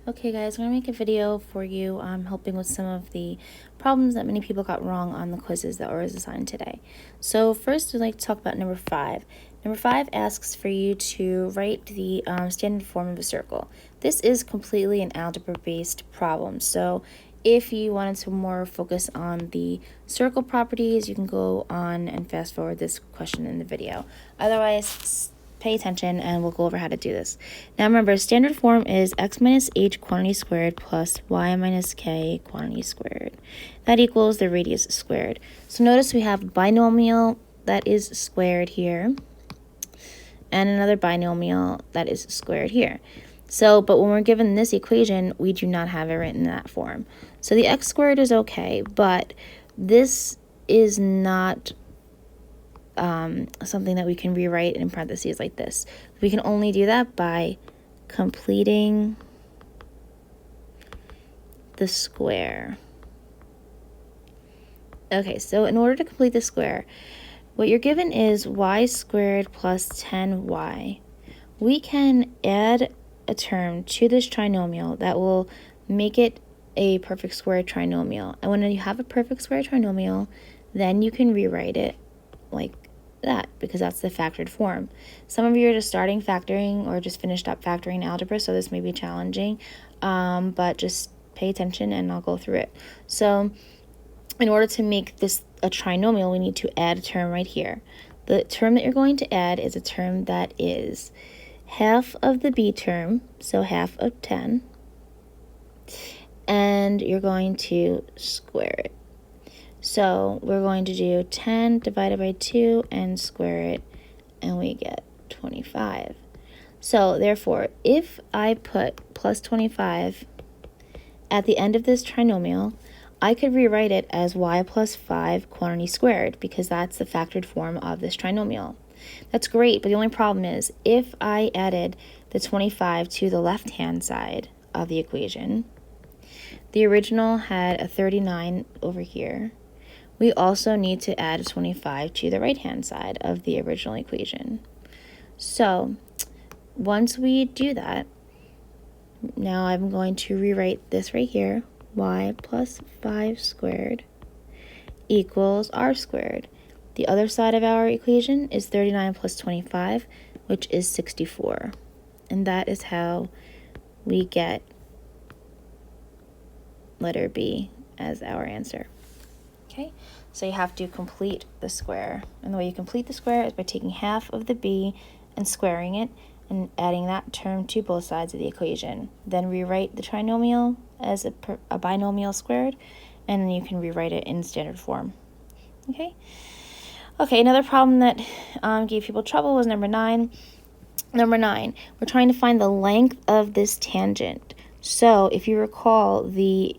Okay guys, I'm going to make a video for you helping with some of the problems that many people got wrong on the quizzes that were assigned today. So first I'd like to talk about number 5. Number 5 asks for you to write the standard form of a circle. This is completely an algebra-based problem, so if you wanted to more focus on the circle properties, you can go on and fast forward this question in the video. Otherwise, pay attention and we'll go over how to do this. Now remember, standard form is x minus h quantity squared plus y minus k quantity squared. That equals the radius squared. So notice we have a binomial that is squared here and another binomial that is squared here. So, but when we're given this equation, we do not have it written in that form. So the x squared is okay, but this is not something that we can rewrite in parentheses like this. We can only do that by completing the square. Okay, so in order to complete the square, what you're given is y squared plus 10y. We can add a term to this trinomial that will make it a perfect square trinomial. And when you have a perfect square trinomial, then you can rewrite it like that, because that's the factored form. Some of you are just starting factoring or just finished up factoring algebra, so this may be challenging, but just pay attention and I'll go through it. So in order to make this a trinomial, we need to add a term right here. The term that you're going to add is a term that is half of the b term, so half of 10, and you're going to square it. So we're going to do 10 divided by 2 and square it, and we get 25. So therefore, if I put plus 25 at the end of this trinomial, I could rewrite it as y plus 5 quantity squared, because that's the factored form of this trinomial. That's great, but the only problem is if I added the 25 to the left-hand side of the equation, the original had a 39 over here. We also need to add a 25 to the right-hand side of the original equation. So once we do that, now I'm going to rewrite this right here, y plus 5 squared equals r squared. The other side of our equation is 39 plus 25, which is 64. And that is how we get letter B as our answer. Okay, so you have to complete the square. And the way you complete the square is by taking half of the b and squaring it and adding that term to both sides of the equation. Then rewrite the trinomial as a binomial squared, and then you can rewrite it in standard form. Okay, another problem that gave people trouble was number 9. Number 9, we're trying to find the length of this tangent. So if you recall, the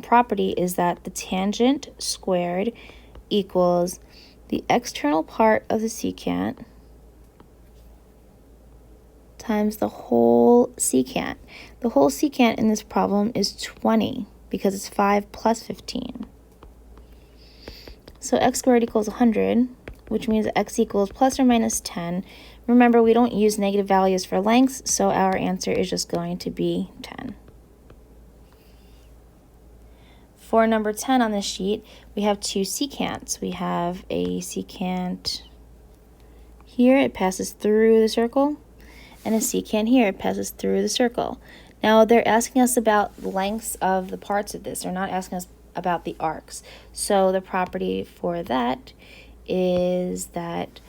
property is that the tangent squared equals the external part of the secant times the whole secant. The whole secant in this problem is 20 because it's 5 plus 15. So x squared equals 100, which means x equals plus or minus 10. Remember, we don't use negative values for lengths, so our answer is just going to be 10. For number 10 on this sheet, we have two secants. We have a secant here, it passes through the circle, and a secant here, it passes through the circle. Now, they're asking us about the lengths of the parts of this. They're not asking us about the arcs. So the property for that is that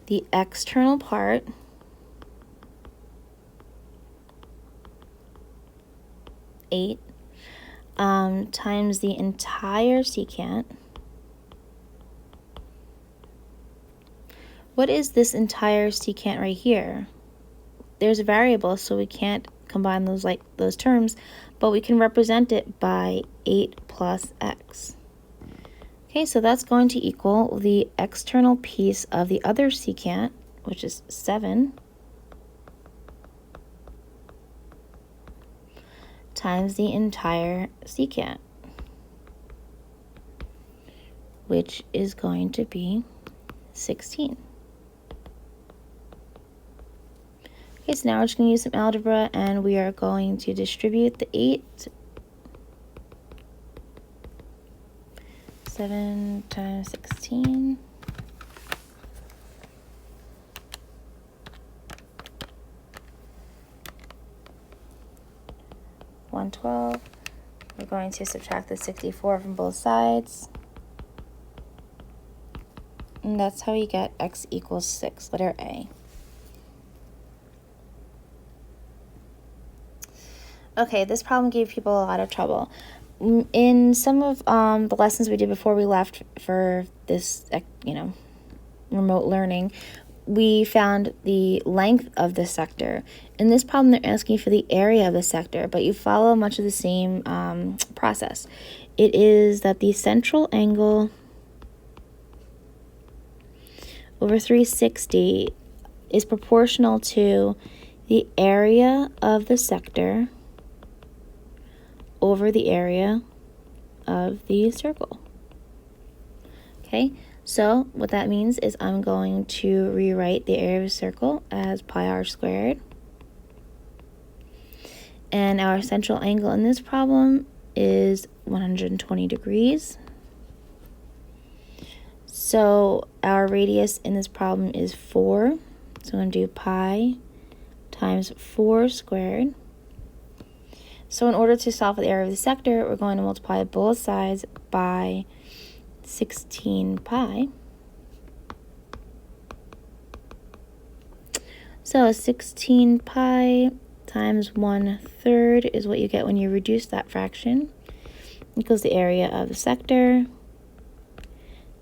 the external part times the entire secant. What is this entire secant right here? There's a variable, so we can't combine those terms, but we can represent it by 8 plus x. Okay, so that's going to equal the external piece of the other secant, which is 7, times the entire secant, which is going to be 16. Okay, so now we're just going to use some algebra, and we are going to distribute the 8. 7 times 16. $112. We're going to subtract the 64 from both sides. And that's how you get x equals 6, letter A. Okay, this problem gave people a lot of trouble. In some of the lessons we did before we left for this, remote learning, we found the length of the sector. In this problem, they're asking for the area of the sector, but you follow much of the same process. It is that the central angle over 360 is proportional to the area of the sector over the area of the circle. Okay, so what that means is I'm going to rewrite the area of a circle as pi r squared. And our central angle in this problem is 120 degrees. So our radius in this problem is 4. So I'm going to do pi times 4 squared. So in order to solve for the area of the sector, we're going to multiply both sides by 16 pi. So 16 pi times 1/3 is what you get when you reduce that fraction. Equals the area of the sector.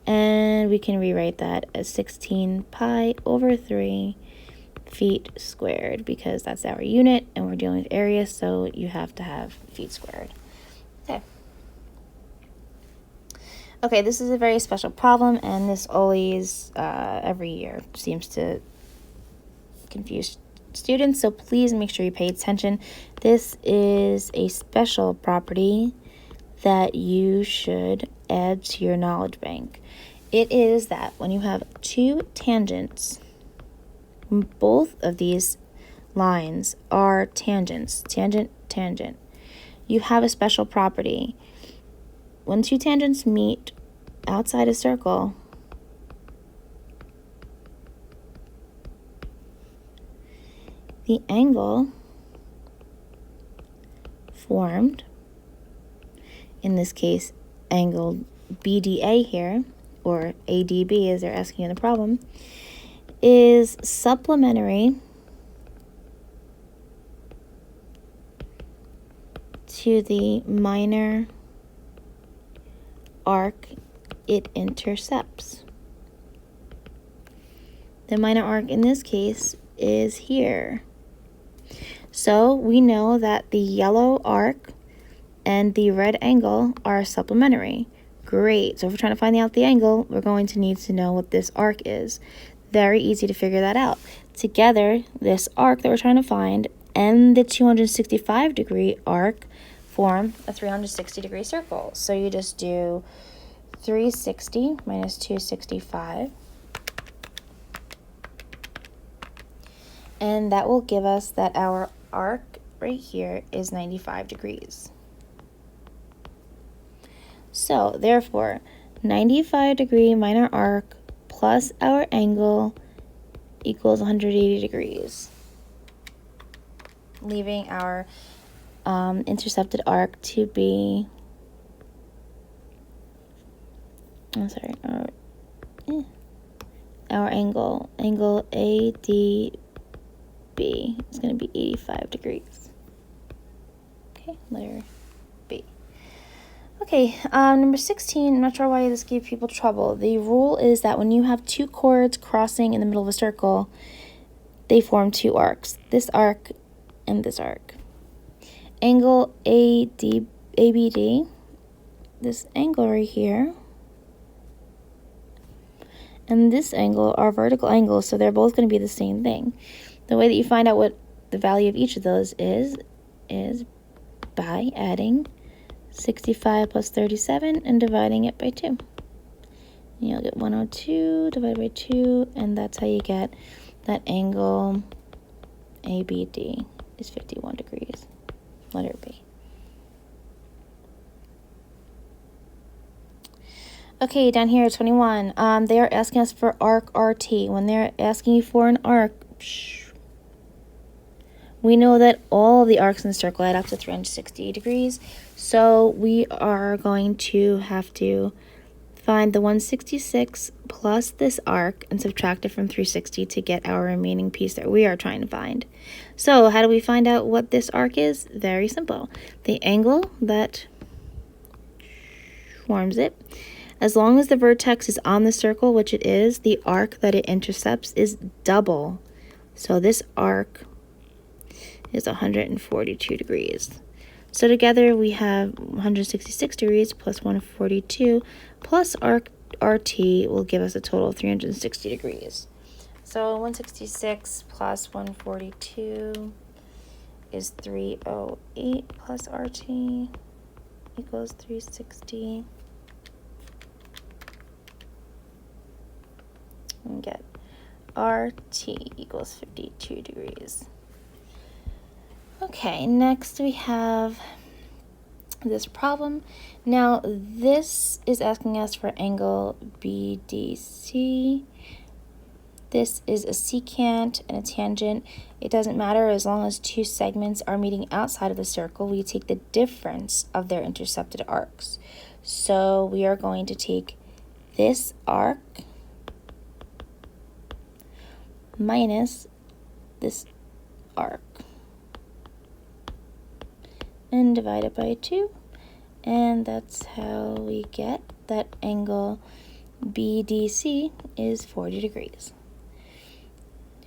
And we can rewrite that as 16 pi over 3 feet squared, because that's our unit and we're dealing with area, so you have to have feet squared. Okay, this is a very special problem, and this always, every year, seems to confuse students, so please make sure you pay attention. This is a special property that you should add to your knowledge bank. It is that when you have two tangents, both of these lines are tangents, tangent, tangent, you have a special property. When two tangents meet outside a circle, the angle formed, in this case, angle BDA here, or ADB as they're asking in the problem, is supplementary to the minor arc it intercepts. The minor arc in this case is here. So we know that the yellow arc and the red angle are supplementary. Great. So if we're trying to find out the angle, we're going to need to know what this arc is. Very easy to figure that out. Together, this arc that we're trying to find and the 265 degree arc form a 360 degree circle. So you just do 360 minus 265. And that will give us that our arc right here is 95 degrees. So therefore, 95 degree minor arc plus our angle equals 180 degrees, leaving our intercepted arc to be, our angle ADB is going to be 85 degrees. Okay, letter B. Okay, number 16, I'm not sure why this gave people trouble. The rule is that when you have two chords crossing in the middle of a circle, they form two arcs. This arc and this arc. Angle ABD, this angle right here, and this angle are vertical angles, so they're both going to be the same thing. The way that you find out what the value of each of those is by adding 65 plus 37 and dividing it by 2. You'll get 102 divided by 2, and that's how you get that angle ABD is 51 degrees. Letter B. Okay, down here, 21. They are asking us for arc RT. When they're asking you for an arc, we know that all the arcs in the circle add up to 360 degrees. So we are going to have to find the 166 plus this arc and subtract it from 360 to get our remaining piece that we are trying to find. So how do we find out what this arc is? Very simple. The angle that forms it, as long as the vertex is on the circle, which it is, the arc that it intercepts is double. So this arc is 142 degrees. So together we have 166 degrees plus 142 plus arc RT will give us a total of 360 degrees. So 166 plus 142 is 308 plus RT equals 360. And get RT equals 52 degrees. Okay, next we have this problem. Now this is asking us for angle BDC. This is a secant and a tangent. It doesn't matter as long as two segments are meeting outside of the circle. We take the difference of their intercepted arcs. So we are going to take this arc minus this arc and divide it by 2, and that's how we get that angle BDC is 40 degrees.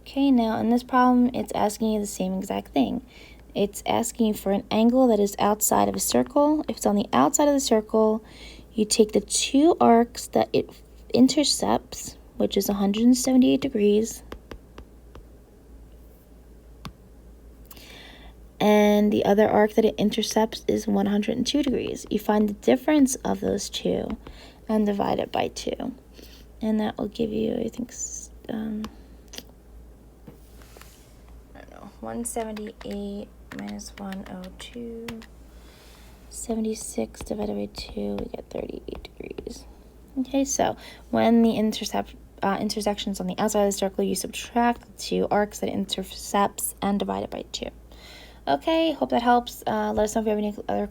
Okay, now in this problem it's asking you the same exact thing. It's asking you for an angle that is outside of a circle. If it's on the outside of the circle, you take the two arcs that it intercepts, which is 178 degrees, and the other arc that it intercepts is 102 degrees. You find the difference of those two and divide it by 2. And that will give you, I think, I don't know, 178 minus 102. 76 divided by 2, we get 38 degrees. Okay, so when the intersection's on the outside of the circle, you subtract the two arcs that it intercepts and divide it by 2. Okay, hope that helps. Let us know if you have any other